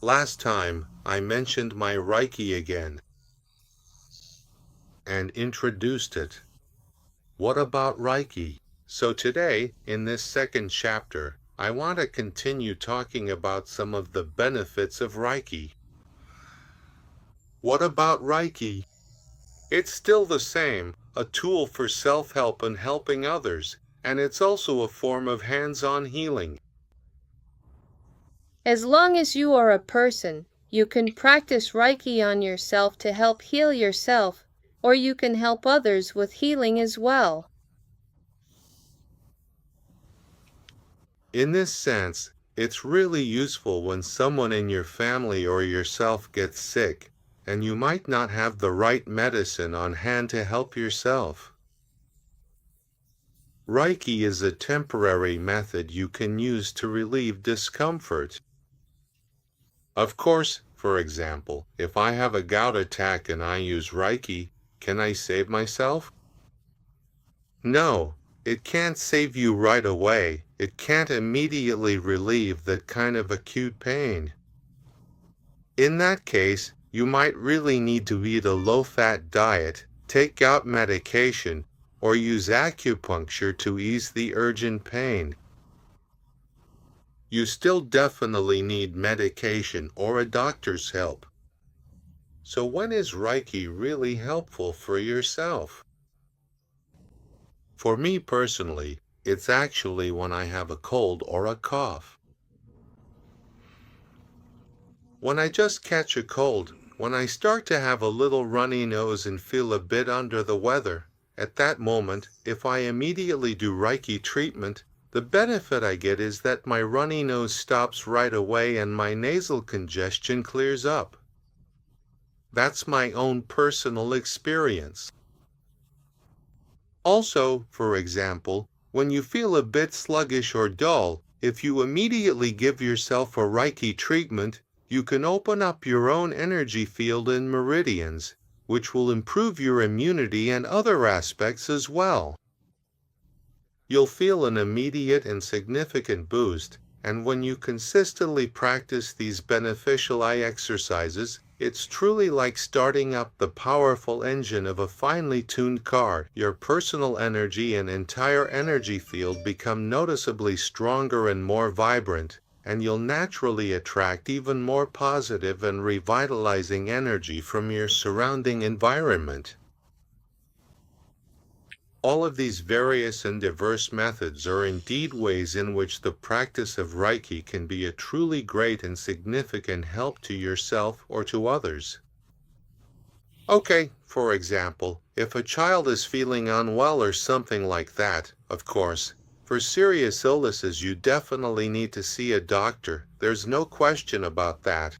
Last time, I mentioned my Reiki again and introduced it. What about Reiki? So today, in this second chapter, I want to continue talking about some of the benefits of Reiki. What about Reiki? It's still the same, a tool for self-help and helping others, and it's also a form of hands-on healing. As long as you are a person, you can practice Reiki on yourself to help heal yourself, or you can help others with healing as well. In this sense, it's really useful when someone in your family or yourself gets sick, and you might not have the right medicine on hand to help yourself. Reiki is a temporary method you can use to relieve discomfort. Of course, for example, if I have a gout attack and I use Reiki, can I save myself? No, it can't save you right away. It can't immediately relieve that kind of acute pain. In that case, you might really need to eat a low-fat diet, take gout medication, or use acupuncture to ease the urgent pain. You still definitely need medication or a doctor's help. So when is Reiki really helpful for yourself? For me personally, it's actually when I have a cold or a cough. When I just catch a cold, when I start to have a little runny nose and feel a bit under the weather, at that moment, if I immediately do Reiki treatment, the benefit I get is that my runny nose stops right away and my nasal congestion clears up. That's my own personal experience. Also, for example, when you feel a bit sluggish or dull, if you immediately give yourself a Reiki treatment, you can open up your own energy field and meridians, which will improve your immunity and other aspects as well. You'll feel an immediate and significant boost, and when you consistently practice these beneficial eye exercises, it's truly like starting up the powerful engine of a finely tuned car. Your personal energy and entire energy field become noticeably stronger and more vibrant, and you'll naturally attract even more positive and revitalizing energy from your surrounding environment. All of these various and diverse methods are indeed ways in which the practice of Reiki can be a truly great and significant help to yourself or to others. Okay, for example, if a child is feeling unwell or something like that, of course, for serious illnesses you definitely need to see a doctor, there's no question about that.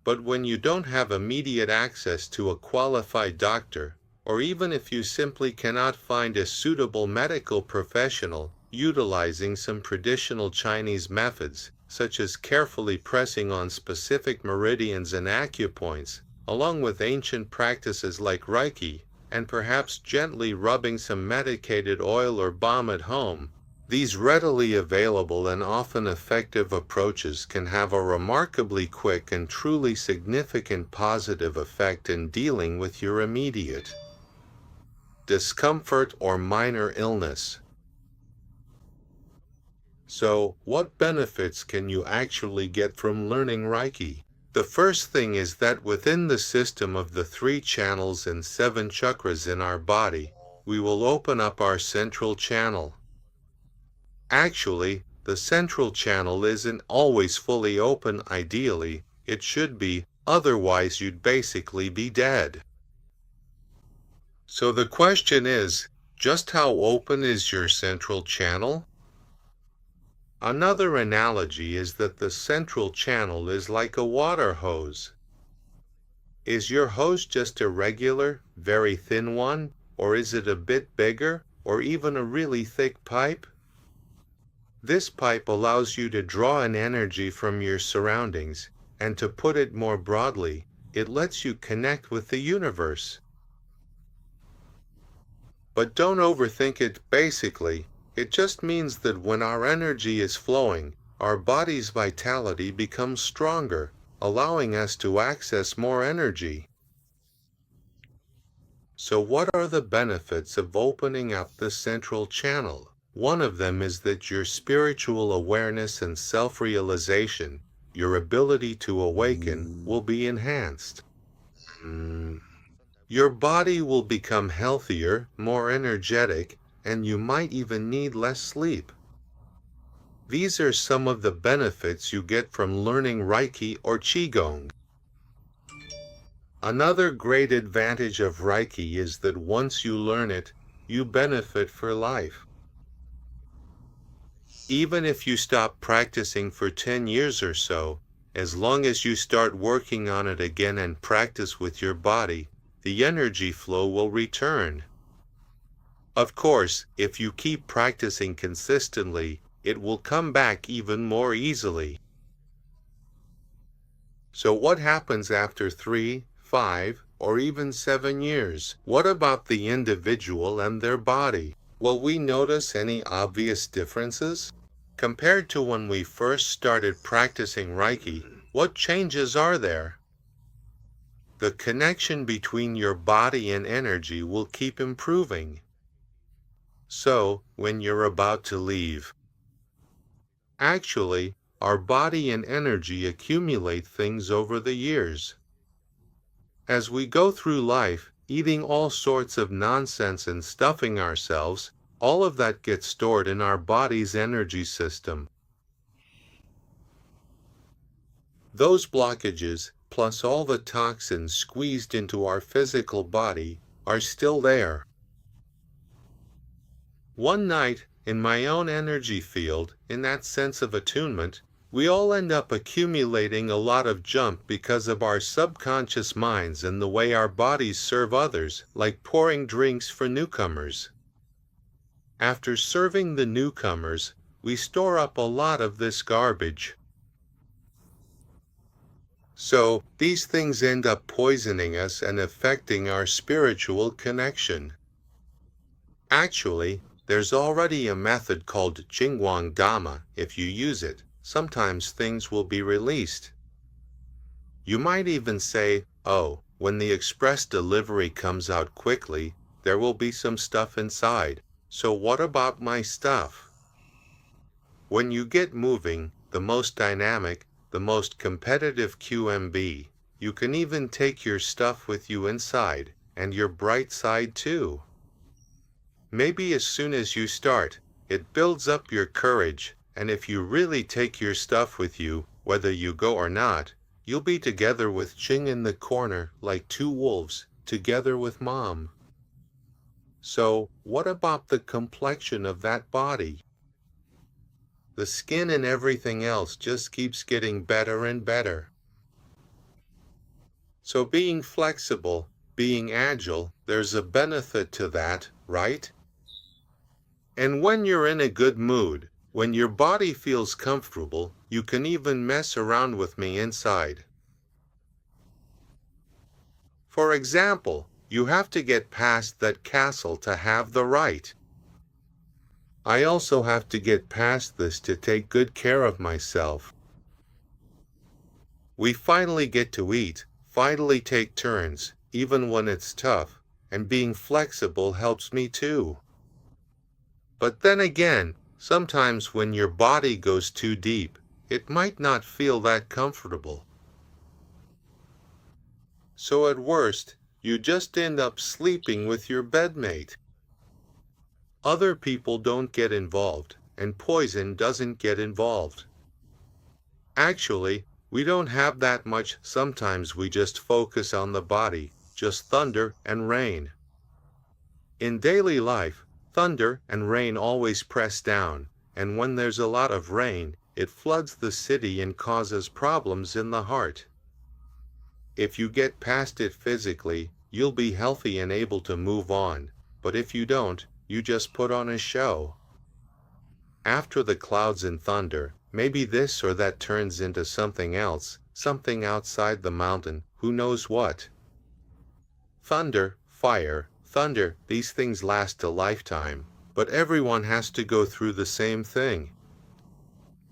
But when you don't have immediate access to a qualified doctor, or even if you simply cannot find a suitable medical professional, utilizing some traditional Chinese methods, such as carefully pressing on specific meridians and acupoints, along with ancient practices like Reiki, and perhaps gently rubbing some medicated oil or balm at home, these readily available and often effective approaches can have a remarkably quick and truly significant positive effect in dealing with your immediate discomfort or minor illness. So, what benefits can you actually get from learning Reiki? The first thing is that within the system of the 3 channels and 7 chakras in our body, we will open up our central channel. Actually, the central channel isn't always fully open ideally, it should be, otherwise you'd basically be dead. So the question is, just how open is your central channel? Another analogy is that the central channel is like a water hose. Is your hose just a regular, very thin one, or is it a bit bigger, or even a really thick pipe? This pipe allows you to draw in energy from your surroundings, and to put it more broadly, it lets you connect with the universe. But don't overthink it. Basically, it just means that when our energy is flowing, our body's vitality becomes stronger, allowing us to access more energy. So what are the benefits of opening up the central channel? One of them is that your spiritual awareness and self-realization, your ability to awaken, will be enhanced. Your body will become healthier, more energetic, and you might even need less sleep. These are some of the benefits you get from learning Reiki or Qigong. Another great advantage of Reiki is that once you learn it, you benefit for life. Even if you stop practicing for 10 years or so, as long as you start working on it again and practice with your body, the energy flow will return. Of course, if you keep practicing consistently, it will come back even more easily. So what happens after 3, 5, or even 7 years? What about the individual and their body? Will we notice any obvious differences? Compared to when we first started practicing Reiki, what changes are there? The connection between your body and energy will keep improving. So, when you're about to leave, actually, our body and energy accumulate things over the years. As we go through life, eating all sorts of nonsense and stuffing ourselves, all of that gets stored in our body's energy system. Those blockages, plus all the toxins squeezed into our physical body, are still there. One night, in my own energy field, in that sense of attunement, we all end up accumulating a lot of junk because of our subconscious minds and the way our bodies serve others, like pouring drinks for newcomers. After serving the newcomers, we store up a lot of this garbage. So, these things end up poisoning us and affecting our spiritual connection. Actually, there's already a method called Jingwang Dama. If you use it, sometimes things will be released. You might even say, oh, when the express delivery comes out quickly, there will be some stuff inside. So what about my stuff? When you get moving, the most dynamic, the most competitive QMB, you can even take your stuff with you inside, and your bright side too. Maybe as soon as you start, it builds up your courage, and if you really take your stuff with you, whether you go or not, you'll be together with Ching in the corner like two wolves, together with Mom. So, what about the complexion of that body? The skin and everything else just keeps getting better and better. So being flexible, being agile, there's a benefit to that, right? And when you're in a good mood, when your body feels comfortable, you can even mess around with me inside. For example, you have to get past that castle to have the right. I also have to get past this to take good care of myself. We finally get to eat, finally take turns, even when it's tough, and being flexible helps me too. But then again, sometimes when your body goes too deep, it might not feel that comfortable. So at worst, you just end up sleeping with your bedmate. Other people don't get involved, and poison doesn't get involved. Actually, we don't have that much. Sometimes we just focus on the body, just thunder and rain. In daily life, thunder and rain always press down, and when there's a lot of rain, it floods the city and causes problems in the heart. If you get past it physically, you'll be healthy and able to move on, but if you don't, you just put on a show. After the clouds and thunder, maybe this or that turns into something else, something outside the mountain, who knows what. Thunder, fire, thunder, these things last a lifetime, but everyone has to go through the same thing.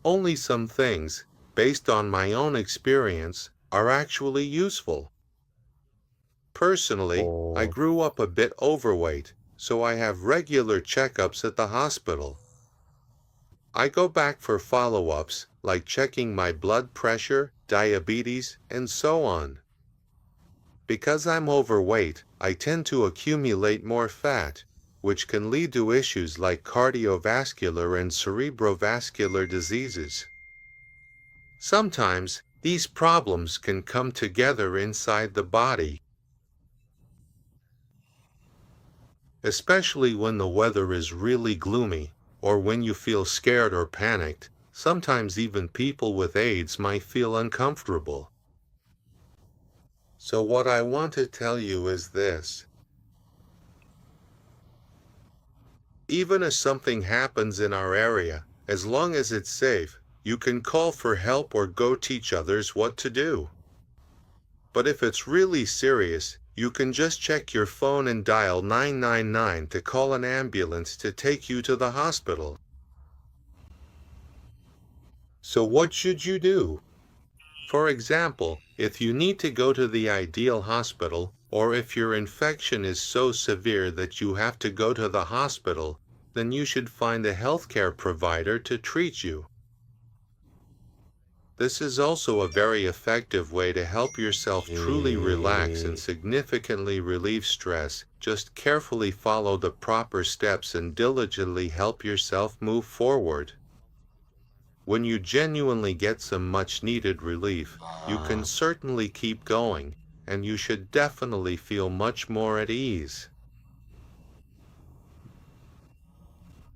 Only some things, based on my own experience, are actually useful. Personally, I grew up a bit overweight, so I have regular checkups at the hospital. I go back for follow-ups, like checking my blood pressure, diabetes, and so on. Because I'm overweight, I tend to accumulate more fat, which can lead to issues like cardiovascular and cerebrovascular diseases. Sometimes, these problems can come together inside the body, especially when the weather is really gloomy, or when you feel scared or panicked. Sometimes even people with AIDS might feel uncomfortable. So what I want to tell you is this. Even if something happens in our area, as long as it's safe, you can call for help or go teach others what to do. But if it's really serious, you can just check your phone and dial 999 to call an ambulance to take you to the hospital. So what should you do? For example, if you need to go to the ideal hospital, or if your infection is so severe that you have to go to the hospital, then you should find a healthcare provider to treat you. This is also a very effective way to help yourself truly relax and significantly relieve stress. Just carefully follow the proper steps and diligently help yourself move forward. When you genuinely get some much-needed relief, you can certainly keep going, and you should definitely feel much more at ease.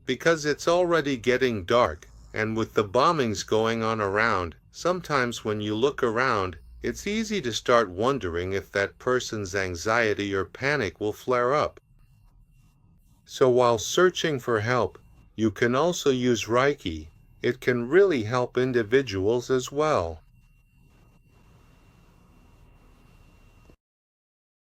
Because it's already getting dark, and with the bombings going on around, sometimes when you look around, it's easy to start wondering if that person's anxiety or panic will flare up. So while searching for help, you can also use Reiki. It can really help individuals as well.